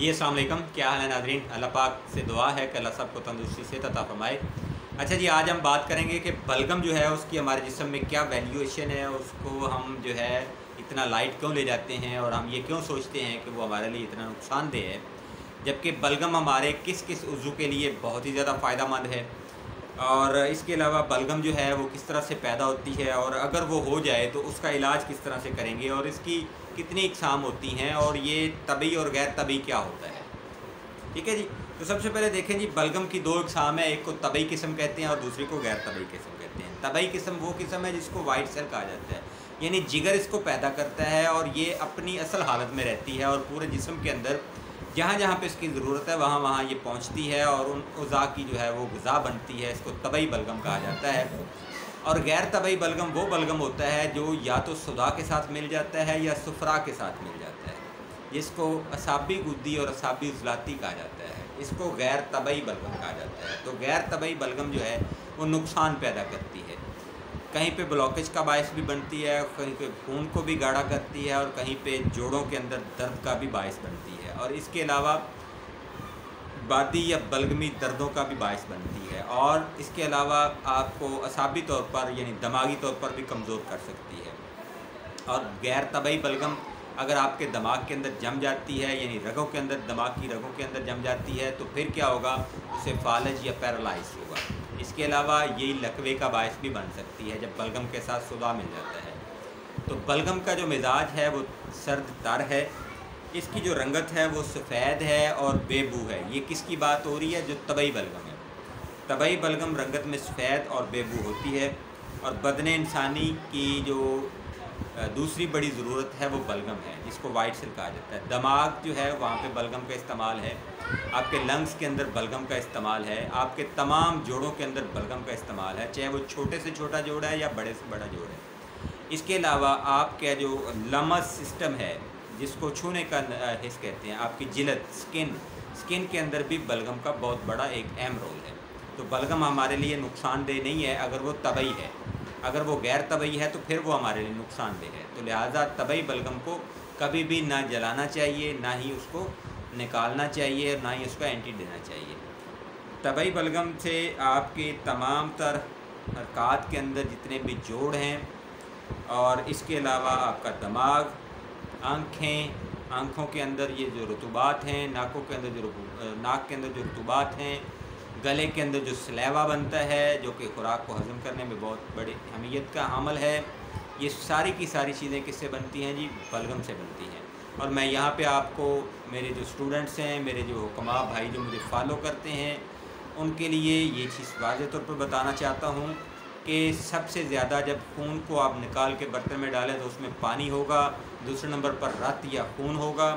जी अस्सलाम वालेकुम, क्या हाल है नाज़रीन। अल्लाह पाक से दुआ है कि अल्लाह सबको तंदुरुस्ती से अता फरमाए। अच्छा जी, आज हम बात करेंगे कि बलगम जो है उसकी हमारे जिस्म में क्या वैल्यूएशन है, उसको हम जो है इतना लाइट क्यों ले जाते हैं और हम ये क्यों सोचते हैं कि वो हमारे लिए इतना नुकसानदेह है, जबकि बलगम हमारे किस किस उज़्ज़ू के लिए बहुत ही ज़्यादा फ़ायदेमंद है। और इसके अलावा बलगम जो है वो किस तरह से पैदा होती है और अगर वो हो जाए तो उसका इलाज किस तरह से करेंगे और इसकी कितनी इकसाम होती हैं और ये तबी और गैर तबी क्या होता है। ठीक है जी। तो सबसे पहले देखें जी, बलगम की दो इकसाम है, एक को तबई किस्म कहते हैं और दूसरी को गैर तबई किस्म कहते हैं। तबई किस्म वो किस्म है जिसको वाइट सेल कहा जाता है, यानी जिगर इसको पैदा करता है और ये अपनी असल हालत में रहती है और पूरे जिस्म के अंदर जहाँ जहाँ पे इसकी ज़रूरत है वहाँ वहाँ ये पहुँचती है और उन अज़ा की जो है वो ग़िज़ा बनती है। इसको तबई बलगम कहा जाता है। और गैर तबई बलगम वो बलगम होता है जो या तो सुदा के साथ मिल जाता है या सुफरा के साथ मिल जाता है, जिसको असाबी गुद्दी और असाबी उज़लाती कहा जाता है। इसको गैर तबई बलगम कहा जाता है। तो गैर तबई बलगम जो है वो नुकसान पैदा करती है, कहीं पे ब्लॉकेज का बायस भी बनती है, कहीं पे खून को भी गाढ़ा करती है और कहीं पे जोड़ों के अंदर दर्द का भी बायस बनती है और इसके अलावा बादी या बलगमी दर्दों का भी बायस बनती है और इसके अलावा आपको असाबी तौर पर यानी दिमागी तौर पर भी कमज़ोर कर सकती है। और गैर तबई बलगम अगर आपके दिमाग के अंदर जम जाती है, यानी रगों के अंदर, दिमाग की रगों के अंदर जम जाती है, तो फिर क्या होगा, उसे फालज या पैरालाइज होगा। इसके अलावा ये लकवे का बायस भी बन सकती है जब बलगम के साथ सुदा मिल जाता है। तो बलगम का जो मिजाज है वो सर्द तर है, इसकी जो रंगत है वो सफ़ेद है और बेबू है। ये किसकी बात हो रही है? जो तबई बलगम है। तबई बलगम रंगत में सफ़ेद और बेबू होती है और बदन इंसानी की जो दूसरी बड़ी ज़रूरत है वो बलगम है, जिसको वाइट सेल कहा जाता है। दिमाग जो है वहाँ पे बलगम का इस्तेमाल है, आपके लंग्स के अंदर बलगम का इस्तेमाल है, आपके तमाम जोड़ों के अंदर बलगम का इस्तेमाल है, चाहे वो छोटे से छोटा जोड़ है या बड़े से बड़ा जोड़ है। इसके अलावा आपका जो लमस सिस्टम है, जिसको छूने का हिस्स कहते हैं, आपकी जिल्द स्किन के अंदर भी बलगम का बहुत बड़ा एक अहम रोल है। तो बलगम हमारे लिए नुकसानदेह नहीं है अगर वो तबई है। अगर वो गैर तबई है तो फिर वो हमारे लिए नुकसानदेह है। तो लिहाजा तबई बलगम को कभी भी ना जलाना चाहिए, ना ही उसको निकालना चाहिए, ना ही उसका एंटी देना चाहिए। तबई बलगम से आपके तमाम तर हरकत के अंदर जितने भी जोड़ हैं और इसके अलावा आपका दिमाग, आँखों के अंदर ये जो रतूबात हैं, नाक के अंदर जो रतूबात हैं, गले के अंदर जो सलेवा बनता है जो कि खुराक को हज़म करने में बहुत बड़ी अहमियत का हामिल है, ये सारी की सारी चीज़ें किससे बनती हैं जी? बलगम से बनती हैं। और मैं यहाँ पे आपको मेरे जो स्टूडेंट्स हैं, मेरे जो हुक्मा भाई जो मुझे फॉलो करते हैं, उनके लिए ये चीज़ वाज़ेह तौर पर बताना चाहता हूँ कि सबसे ज़्यादा जब खून को आप निकाल के बर्तन में डालें तो उसमें पानी होगा, दूसरे नंबर पर रत या खून होगा,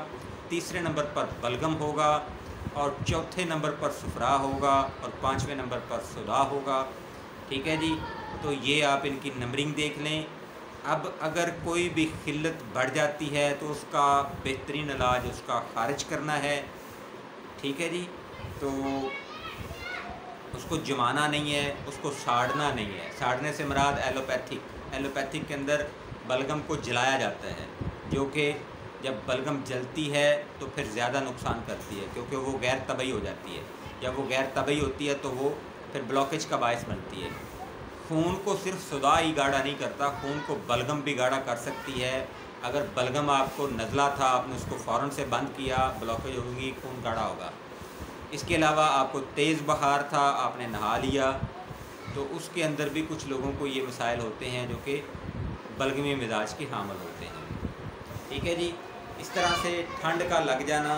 तीसरे नंबर पर बलगम होगा और चौथे नंबर पर सुफरा होगा और पाँचवें नंबर पर सुदा होगा। ठीक है जी। तो ये आप इनकी नंबरिंग देख लें। अब अगर कोई भी खिल्लत बढ़ जाती है तो उसका बेहतरीन इलाज उसका खारिज करना है। ठीक है जी। तो उसको जमाना नहीं है, उसको साड़ना नहीं है। साड़ने से मुराद एलोपैथिक के अंदर बलगम को जलाया जाता है, जो कि जब बलगम जलती है तो फिर ज़्यादा नुकसान करती है क्योंकि वो गैर तबई हो जाती है। जब वो गैर तबई होती है तो वो फिर ब्लॉकेज का बायस बनती है। खून को सिर्फ सुदा ही गाढ़ा नहीं करता, खून को बलगम भी गाढ़ा कर सकती है। अगर बलगम आपको नज़ला था, आपने उसको फ़ौरन से बंद किया, ब्लॉकेज होगी, खून गाढ़ा होगा। इसके अलावा आपको तेज़ बुखार था, आपने नहा लिया, तो उसके अंदर भी कुछ लोगों को ये मसाइल होते हैं जो कि बलगमी मिजाज के हामिल होते हैं। ठीक है जी। इस तरह से ठंड का लग जाना,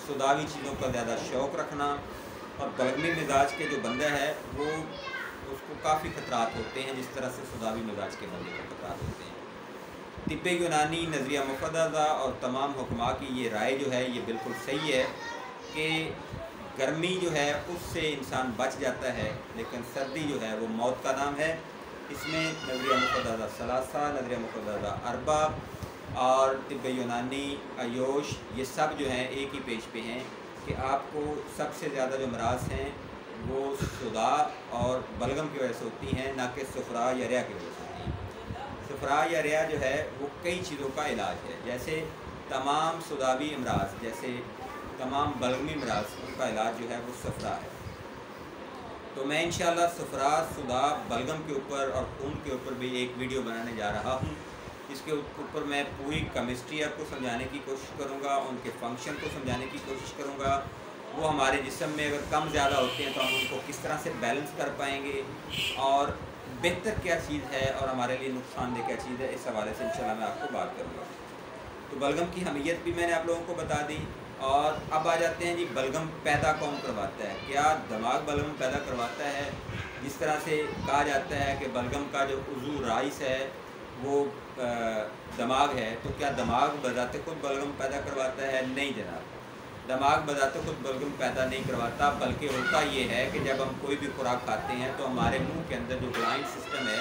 सुदावी चीज़ों का ज़्यादा शौक़ रखना और बलगमी मिजाज के जो बंदा है वो उसको काफ़ी ख़तरात होते हैं, जिस तरह से सुदावी मिजाज के बंदे को ख़तरात होते हैं। तिब्बे यूनानी नज़रिया मुफ़द्ददा और तमाम हुक्मा की ये राय जो है ये बिल्कुल सही है कि गर्मी जो है उससे इंसान बच जाता है, लेकिन सर्दी जो है वो मौत का नाम है। इसमें नज़रिया मुफ़द्ददा सलासा, नज़रिया मुफ़द्ददा अरबा और तिब्बे यूनानी, आयोश, ये सब जो हैं एक ही पेज पे हैं कि आपको सबसे ज़्यादा जो मराज हैं वो सुदा और बलगम की वजह से होती हैं, ना कि सुफरा या रिया की वजह से होती हैं। सुफरा या रिया जो है वो कई चीज़ों का इलाज है, जैसे तमाम सुदावी अमराज, जैसे तमाम तमाम बलगमी मराज उनका इलाज जो है वो सफ़रा है। तो मैं इंशाअल्लाह सफ़रा, सुदा, बलगम के ऊपर और खून के ऊपर भी एक वीडियो बनाने जा रहा हूँ। इसके ऊपर मैं पूरी केमिस्ट्री आपको समझाने की कोशिश करूँगा, उनके फंक्शन को समझाने की कोशिश करूँगा। वो हमारे जिस्म में अगर कम ज़्यादा होते हैं तो हम उनको किस तरह से बैलेंस कर पाएंगे, और बेहतर क्या चीज़ है और हमारे लिए नुकसानदेह क्या चीज़ है, इस हवाले से इंशाअल्लाह मैं आपको बात करूँगा। तो बलगम की अहमियत भी मैंने आप लोगों को बता दी। और अब आ जाते हैं जी, बलगम पैदा कौन करवाता है? क्या दिमाग बलगम पैदा करवाता है? जिस तरह से कहा जाता है कि बलगम का जो उज़ू राइस है वो दिमाग है, तो क्या दिमाग बजाते खुद बलगम पैदा करवाता है? नहीं जनाब, दिमाग बजाते खुद बलगम पैदा नहीं करवाता, बल्कि होता ये है कि जब हम कोई भी खुराक खाते हैं तो हमारे मुंह के अंदर जो ग्लाइंड सिस्टम है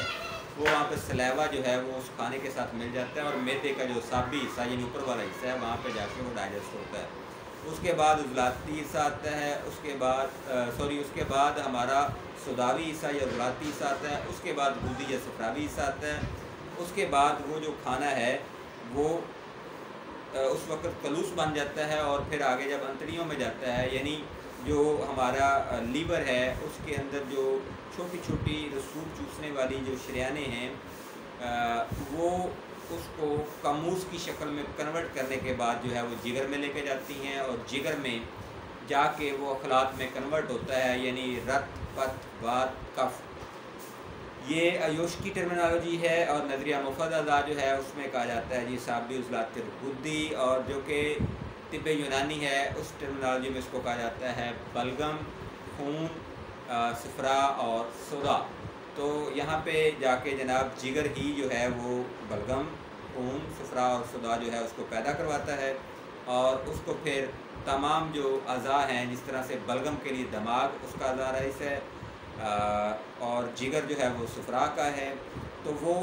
वो वहाँ पे सलेवा जो है वो उस खाने के साथ मिल जाता है, और मैदे का जो साबी हिस्सा यानी ऊपर वाला हिस्सा है वहाँ पे जाके वो डाइजेस्ट होता है। उसके बाद उजलाती हिस्सा आता है, उसके बाद हमारा सुदावी हिस्सा या उजलाती हिस्सा आता है, उसके बाद दूधी या सफरावी हिस्सा आता है। उसके बाद वो जो खाना है वो उस वक्त कलूस बन जाता है, और फिर आगे जब अंतड़ियों में जाता है, यानी जो हमारा लीवर है उसके अंदर जो छोटी छोटी रसूख चूसने वाली जो शरियानें हैं वो उसको कामूस की शक्ल में कन्वर्ट करने के बाद जो है वो जिगर में लेके जाती हैं, और जिगर में जाके वो अखलात में कन्वर्ट होता है, यानी रक्त, पथ, वात, कफ। ये आयुष की टर्मिनोलॉजी है, और नज़रिया मुफद्ददा जो है उसमें कहा जाता है जी साबी उज़लात बुद्धि, और जो कि तिब्बे यूनानी है उस टर्मिनोलॉजी में इसको कहा जाता है बलगम, खून, सफ़रा और सुदा। तो यहाँ पे जाके जनाब जिगर ही जो है वो बलगम, खून, सफ़रा और सुदा जो है उसको पैदा करवाता है, और उसको फिर तमाम जो अज़ा हैं, जिस तरह से बलगम के लिए दिमाग उसका अज़ा रईस है, और जिगर जो है वो सफ़रा का है, तो वो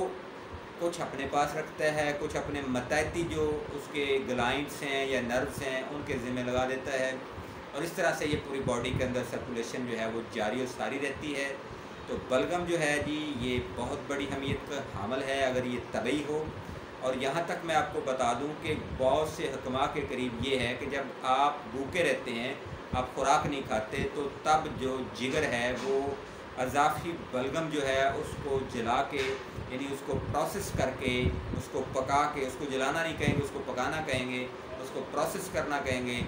कुछ अपने पास रखता है, कुछ अपने मतहती जो उसके ग्लाइंड्स हैं या नर्व्स हैं उनके ज़िम्मे लगा देता है, और इस तरह से ये पूरी बॉडी के अंदर सर्कुलेशन जो है वो जारी और सारी रहती है। तो बलगम जो है जी ये बहुत बड़ी अहमियत का हामिल है अगर ये तबई हो। और यहाँ तक मैं आपको बता दूँ कि बहुत से हकमा के करीब ये है कि जब आप भूखे रहते हैं, आप खुराक नहीं खाते, तो तब जो जिगर है वो अज़ाफ़ी बलगम जो है उसको जला के, यानी उसको प्रोसेस करके, उसको पका के, उसको जलाना नहीं कहेंगे, उसको पकाना कहेंगे, उसको प्रोसेस करना कहेंगे,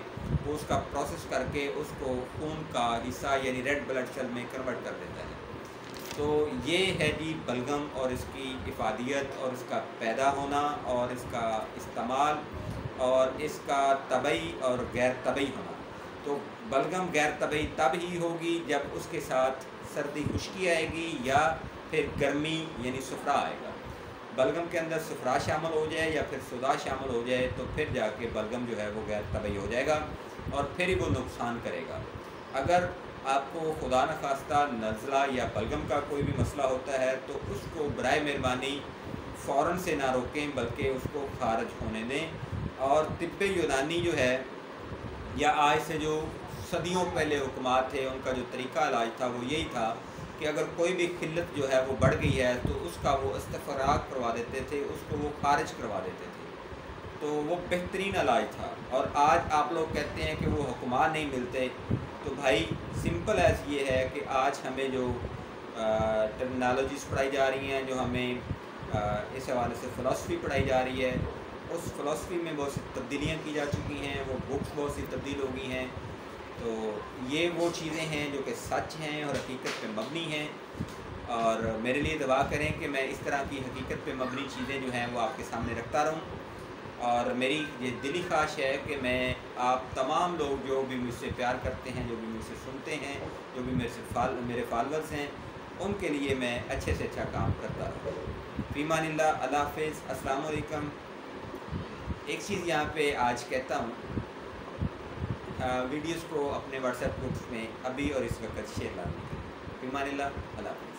वो उसका प्रोसेस करके उसको खून का हिस्सा यानी रेड ब्लड सेल में कन्वर्ट कर देता है। तो ये है जी बलगम और इसकी इफ़ादियत और इसका पैदा होना और इसका इस्तेमाल और इसका तबई और गैर तबई होना। तो बलगम गैर तबई तब ही होगी जब उसके साथ सर्दी खुश्की आएगी या फिर गर्मी यानी सफ़रा आएगा। बलगम के अंदर सफ़रा शामिल हो जाए या फिर सुदा शामिल हो जाए तो फिर जाके बलगम जो है वो गैर तबई हो जाएगा और फिर ही वो नुकसान करेगा। अगर आपको खुदा न खास्ता नज़ला या बलगम का कोई भी मसला होता है तो उसको बराए मेहरबानी फ़ौरन से ना रोकें बल्कि उसको खारिज होने दें। और तिब्बे यूनानी जो है या आज से जो सदियों पहले हुक्मात थे उनका जो तरीका इलाज था वो यही था कि अगर कोई भी किल्लत जो है वो बढ़ गई है तो उसका वो इस्तफराग करवा देते थे, उसको वो खारिज करवा देते थे। तो वो बेहतरीन इलाज था। और आज आप लोग कहते हैं कि वो हुक्मा नहीं मिलते, तो भाई सिंपल एज ये है कि आज हमें जो टर्मिनोलॉजीज़ पढ़ाई जा रही हैं, जो हमें इस हवाले से फ़िलासफ़ी पढ़ाई जा रही है, उस फ़िलासफ़ी में बहुत सी तब्दीलियाँ की जा चुकी हैं, वो बुक्स बहुत सी तब्दील हो गई हैं। तो ये वो चीज़ें हैं जो कि सच हैं और हकीकत पे मबनी हैं। और मेरे लिए दुआ करें कि मैं इस तरह की हकीकत पे मबनी चीज़ें जो हैं वो आपके सामने रखता रहूं। और मेरी ये दिली ख्वाहिश है कि मैं आप तमाम लोग जो भी मुझसे प्यार करते हैं, जो भी मुझसे सुनते हैं, जो भी मेरे फॉलोअर्स हैं, उनके लिए मैं अच्छे से अच्छा काम करता रहूँ। फ़ीमानिल्लाह, अल्लाह हाफ़िज़, अस्सलाम वालेकुम। एक चीज़ यहाँ पे आज कहता हूँ, वीडियोस को अपने व्हाट्सएप ग्रुप्स में अभी और इस वक्त शेयर लाने के लिए। फ़ीमानिल्लाह, अल्लाह हाफ़िज़।